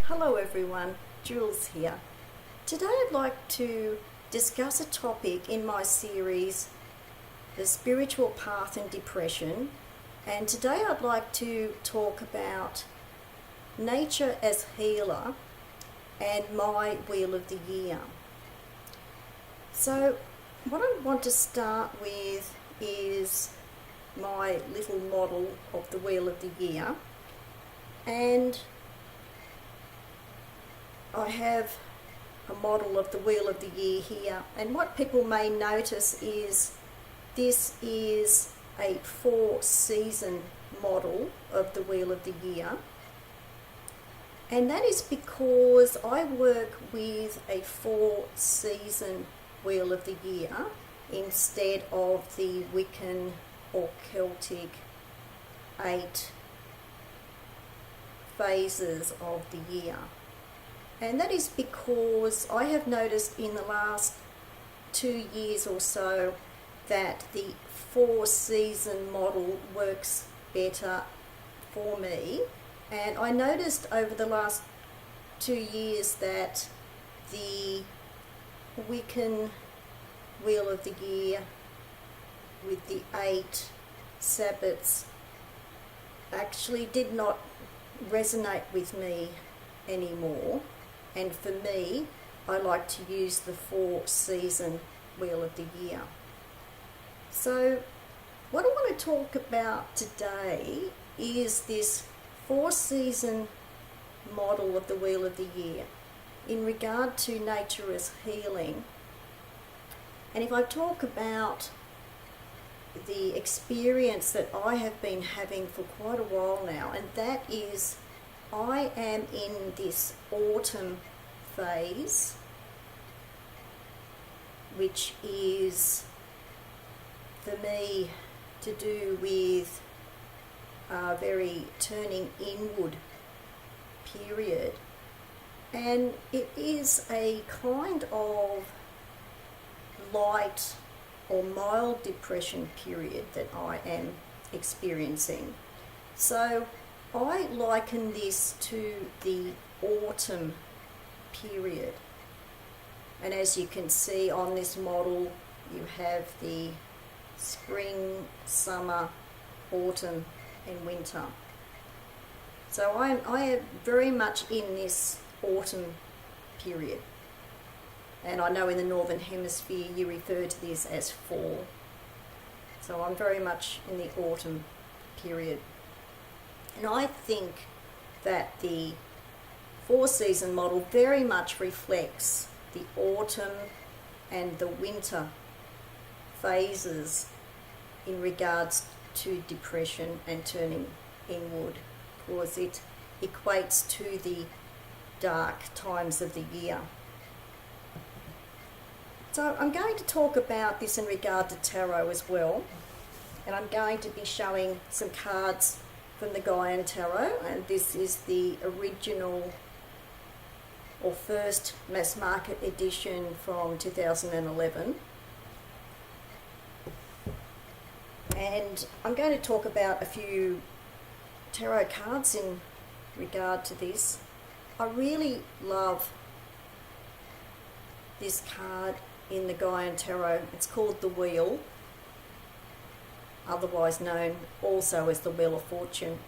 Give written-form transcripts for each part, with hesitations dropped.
Hello everyone, Jules here. Today I'd like to discuss a topic in my series, The Spiritual Path in Depression, and today I'd like to talk about nature as healer and my Wheel of the Year. So what I want to start with is my little model of the Wheel of the Year, and I have a model of the Wheel of the Year here, and what people may notice is this is a 4-season model of the Wheel of the Year, and that is because I work with a 4-season Wheel of the Year instead of the Wiccan or Celtic 8 phases of the year. And that is because I have noticed in the last 2 years or so that the 4-season model works better for me. And I noticed over the last 2 years that the Wiccan Wheel of the Year with the 8 Sabbats actually did not resonate with me anymore. And for me, I like to use the 4-season Wheel of the Year. So what I want to talk about today is this 4-season model of the Wheel of the Year in regard to nature as healing. And if I talk about the experience that I have been having for quite a while now, and that is I am in this autumn phase, which is for me to do with a very turning inward period, and it is a kind of light or mild depression period that I am experiencing. So I liken this to the autumn period, and as you can see on this model, you have the spring, summer, autumn and winter. So I am very much in this autumn period, and I know in the Northern Hemisphere you refer to this as fall. So I'm very much in the autumn period. And I think that the 4-season model very much reflects the autumn and the winter phases in regards to depression and turning inward, because it equates to the dark times of the year. So I'm going to talk about this in regard to tarot as well, and I'm going to be showing some cards from the Gaian Tarot, and this is the original or first mass market edition from 2011. And I'm going to talk about a few tarot cards in regard to this. I really love this card in the Gaian Tarot. It's called the Wheel, otherwise known also as the Wheel of Fortune.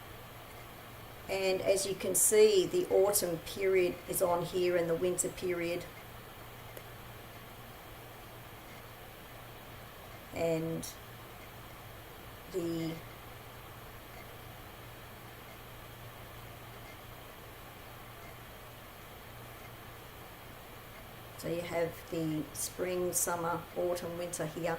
And as you can see, the autumn period is on here and the winter period. And so you have the spring, summer, autumn, winter here.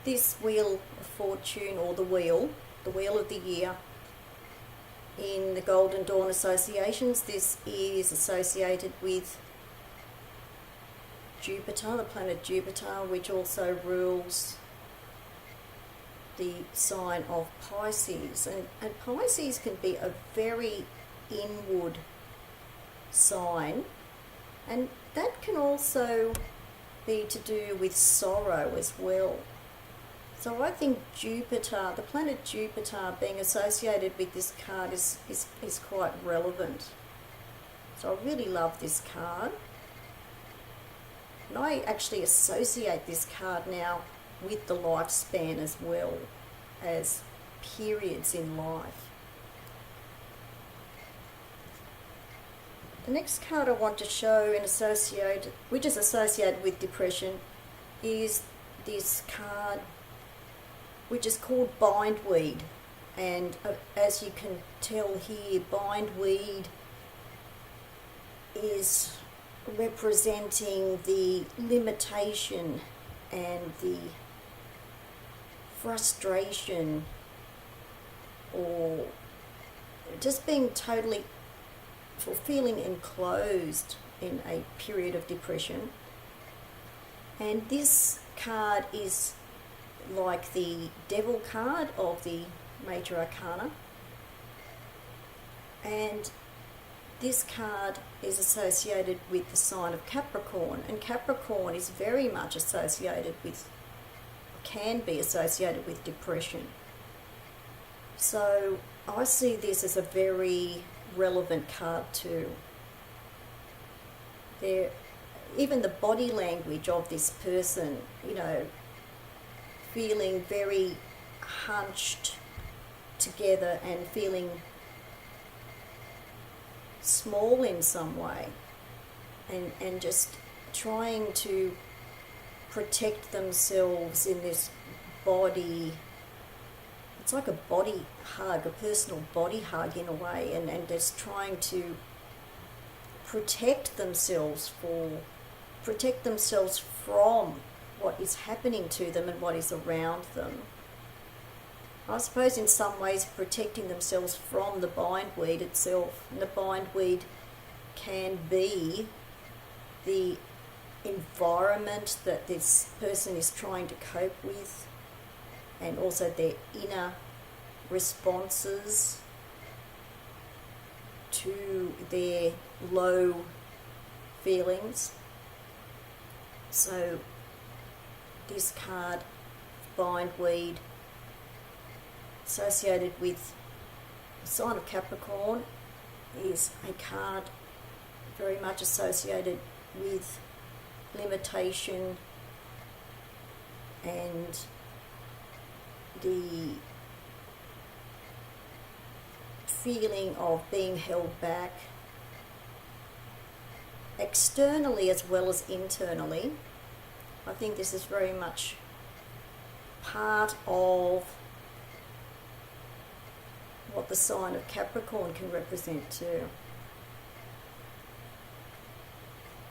This Wheel of Fortune, or the Wheel of the Year, in the Golden Dawn associations, this is associated with Jupiter, the planet Jupiter, which also rules the sign of Pisces. And Pisces can be a very inward sign, and that can also be to do with sorrow as well. So I think Jupiter, the planet Jupiter being associated with this card is quite relevant. So I really love this card. And I actually associate this card now with the lifespan as well as periods in life. The next card I want to show which is associated with depression, is this card which is called bindweed. And as you can tell here, bindweed is representing the limitation and the frustration, or just being totally feeling enclosed in a period of depression. And this card is like the Devil card of the Major Arcana, and this card is associated with the sign of Capricorn, and Capricorn is very much associated with, can be associated with depression. So I see this as a very relevant card too. Even the body language of this person, feeling very hunched together and feeling small in some way, and just trying to protect themselves in this body. It's like a body hug, a personal body hug in a way, and just trying to protect themselves from what is happening to them and what is around them. I suppose in some ways protecting themselves from the bindweed itself. And the bindweed can be the environment that this person is trying to cope with, and also their inner responses to their low feelings. So this card, bindweed, associated with the sign of Capricorn, is a card very much associated with limitation and the feeling of being held back externally as well as internally. I think this is very much part of what the sign of Capricorn can represent too.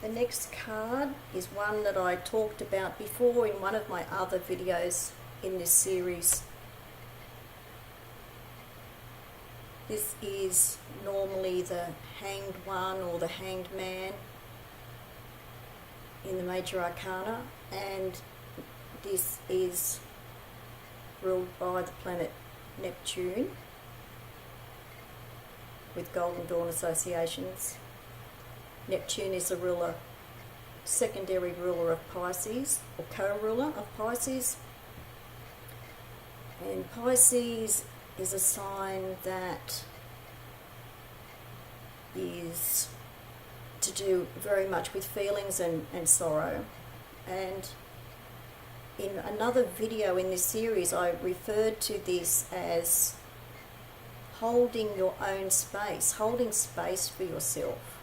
The next card is one that I talked about before in one of my other videos in this series. This is normally the Hanged One or the Hanged Man in the Major Arcana, and this is ruled by the planet Neptune with Golden Dawn associations. Neptune is the ruler, secondary ruler of Pisces, or co-ruler of Pisces. And Pisces is a sign that is to do very much with feelings and sorrow. And in another video in this series, I referred to this as holding your own space, holding space for yourself.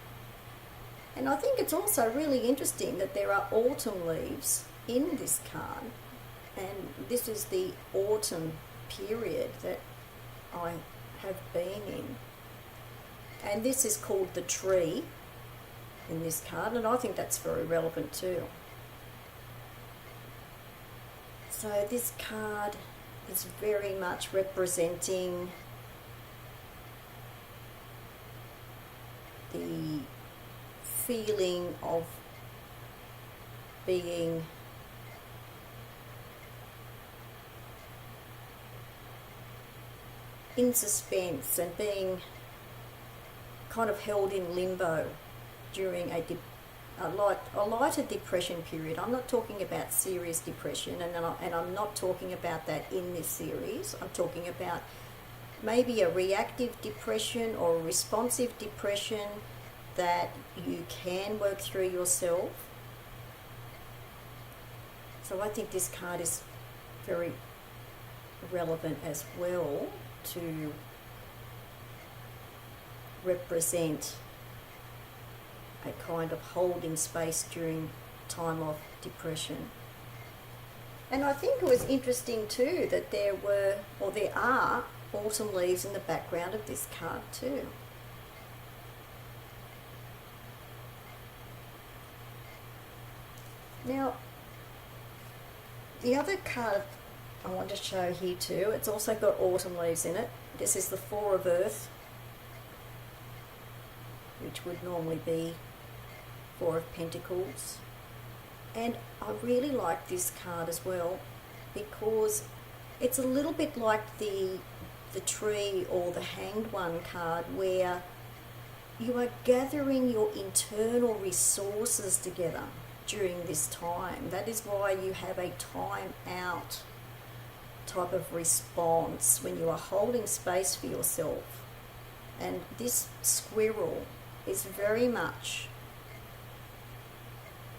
And I think it's also really interesting that there are autumn leaves in this card, and this is the autumn period that I have been in. And this is called the tree in this card, and I think that's very relevant too. So this card is very much representing the feeling of being in suspense and being kind of held in limbo during a lighter depression period. I'm not talking about serious depression, and I'm not talking about that in this series. I'm talking about maybe a reactive depression or a responsive depression that you can work through yourself. So I think this card is very relevant as well to represent a kind of holding space during time of depression. And I think it was interesting too that there are autumn leaves in the background of this card too. Now, the other card I want to show here too, it's also got autumn leaves in it. This is the Four of Earth, which would normally be Four of Pentacles. And I really like this card as well because it's a little bit like the Tree or the Hanged One card, where you are gathering your internal resources together during this time. That is why you have a time out type of response when you are holding space for yourself. And this squirrel is very much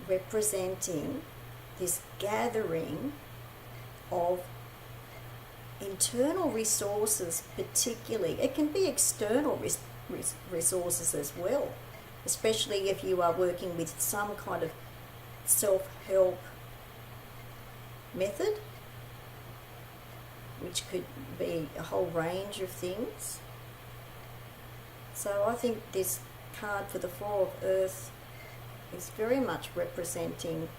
representing this gathering of internal resources, particularly. It can be external resources as well, especially if you are working with some kind of self-help method, which could be a whole range of things. So I think this card for the Four of Earth is very much representing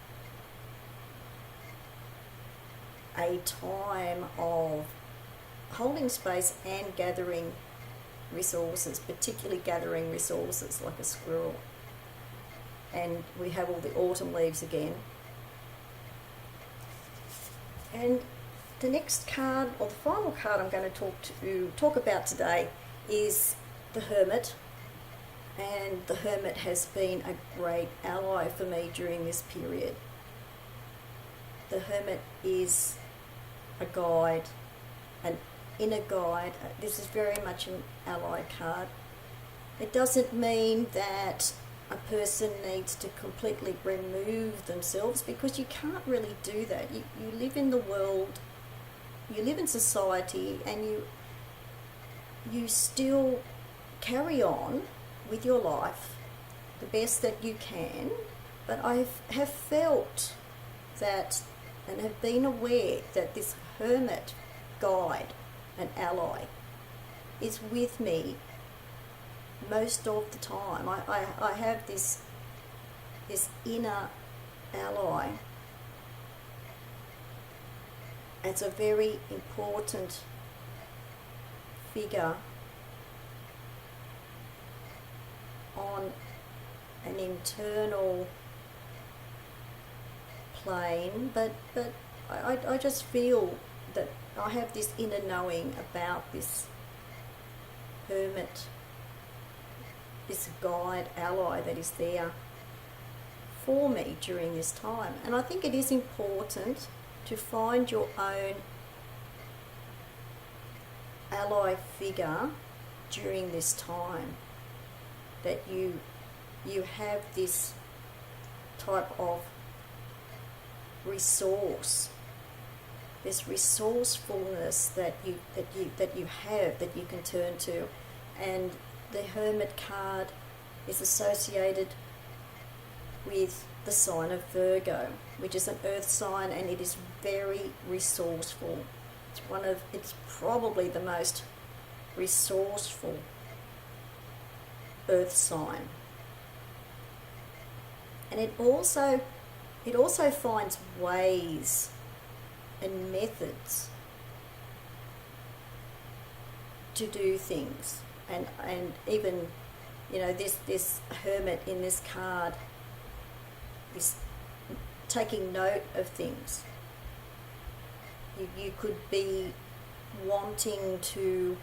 a time of holding space and gathering resources, particularly gathering resources like a squirrel. And we have all the autumn leaves again. And the next card, or the final card I'm going to talk about today, is the Hermit. And the Hermit has been a great ally for me during this period. The Hermit is a guide, an inner guide. This is very much an ally card. It doesn't mean that a person needs to completely remove themselves, because you can't really do that. You live in the world, you live in society, and you still carry on with your life the best that you can. But I have felt that, and have been aware that this Hermit guide and ally is with me most of the time. I have this inner ally. It's a very important figure on an internal plane, but I just feel that I have this inner knowing about this Hermit, this guide ally that is there for me during this time. And I think it is important to find your own ally figure during this time, that you have this type of resource, this resourcefulness that you have, that you can turn to. And the Hermit card is associated with the sign of Virgo, which is an earth sign, and it is very resourceful. It's probably the most resourceful earth sign. And it also finds ways and methods to do things. And even, this Hermit in this card is taking note of things. You could be wanting to,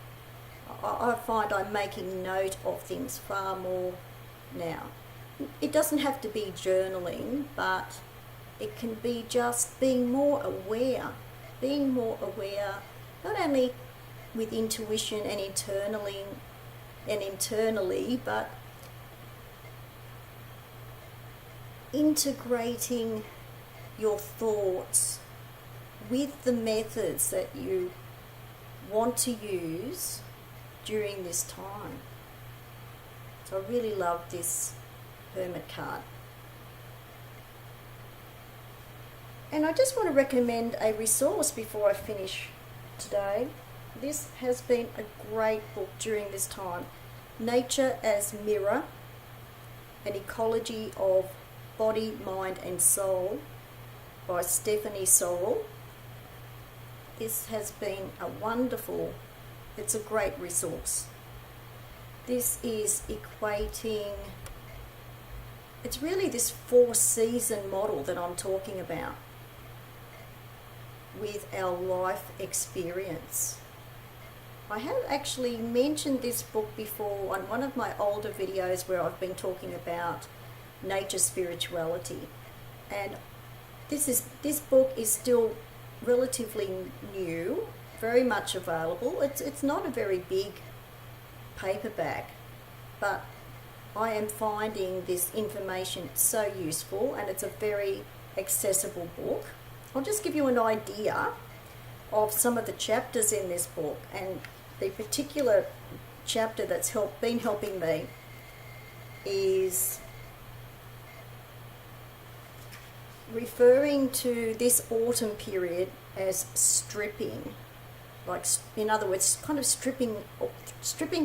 I find I'm making note of things far more now. it doesn't have to be journaling, but it can be just being more aware, not only with intuition and internally, but integrating your thoughts with the methods that you want to use during this time. So I really love this Hermit card. And I just want to recommend a resource before I finish today. This has been a great book during this time. Nature as Mirror, An Ecology of Body, Mind and Soul by Stephanie Sorrell. This has been it's a great resource. This is equating, it's really this 4-season model that I'm talking about with our life experience. I have actually mentioned this book before on one of my older videos where I've been talking about nature spirituality, and this book is still relatively new, very much available. It's not a very big paperback, but I am finding this information so useful, and it's a very accessible book. I'll just give you an idea of some of the chapters in this book, and the particular chapter that's been helping me is referring to this autumn period as stripping. Like, in other words, kind of stripping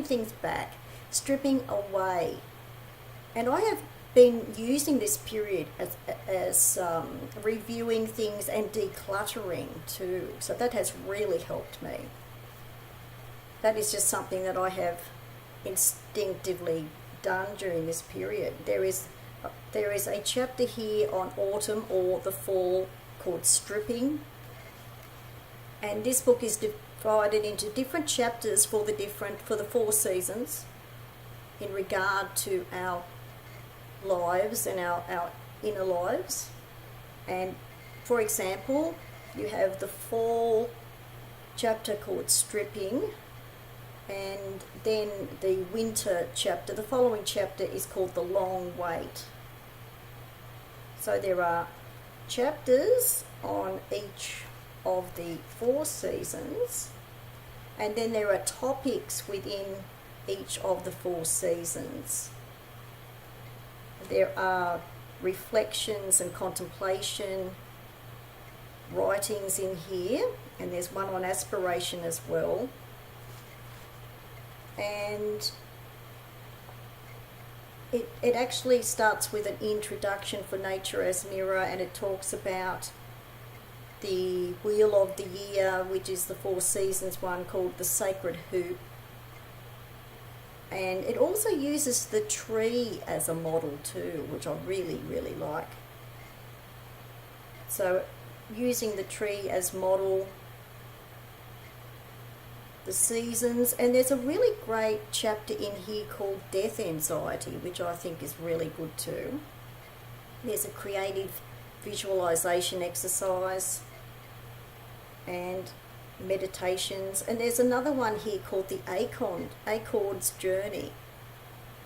things back, stripping away. And I have been using this period as reviewing things and decluttering too. So that has really helped me. That is just something that I have instinctively done during this period. There is a chapter here on autumn or the fall called Stripping. And this book is divided into different chapters for the 4 seasons in regard to our lives and our inner lives. And for example, you have the fall chapter called Stripping, and then the winter chapter, the following chapter, is called The Long Wait. So there are chapters on each of the 4 seasons, and then there are topics within each of the 4 seasons. There are reflections and contemplation writings in here, and there's one on aspiration as well. And it actually starts with an introduction for Nature as Mirror, and it talks about the Wheel of the Year, which is the 4 seasons one called the Sacred Hoop. And it also uses the tree as a model too, which I really, really like. So using the tree as model, the seasons, and there's a really great chapter in here called Death Anxiety, which I think is really good too. There's a creative visualization exercise and meditations, and there's another one here called the Acorn's Journey.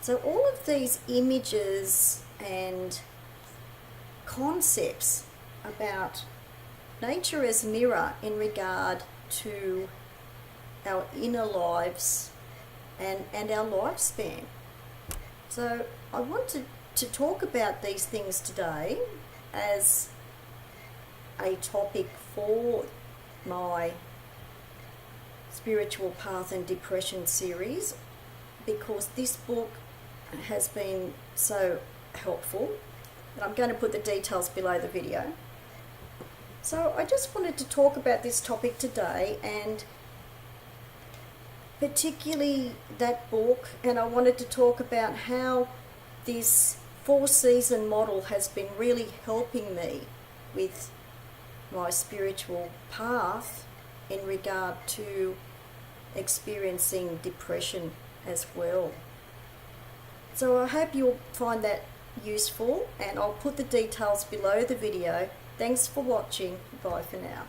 So all of these images and concepts about nature as mirror in regard to our inner lives and our lifespan. So I wanted to talk about these things today as a topic for my Spiritual Path and Depression series, because this book has been so helpful, and I'm going to put the details below the video. So I just wanted to talk about this topic today, and particularly that book, and I wanted to talk about how this 4-season model has been really helping me with my spiritual path in regard to experiencing depression as well. So I hope you'll find that useful, and I'll put the details below the video. Thanks for watching. Bye for now.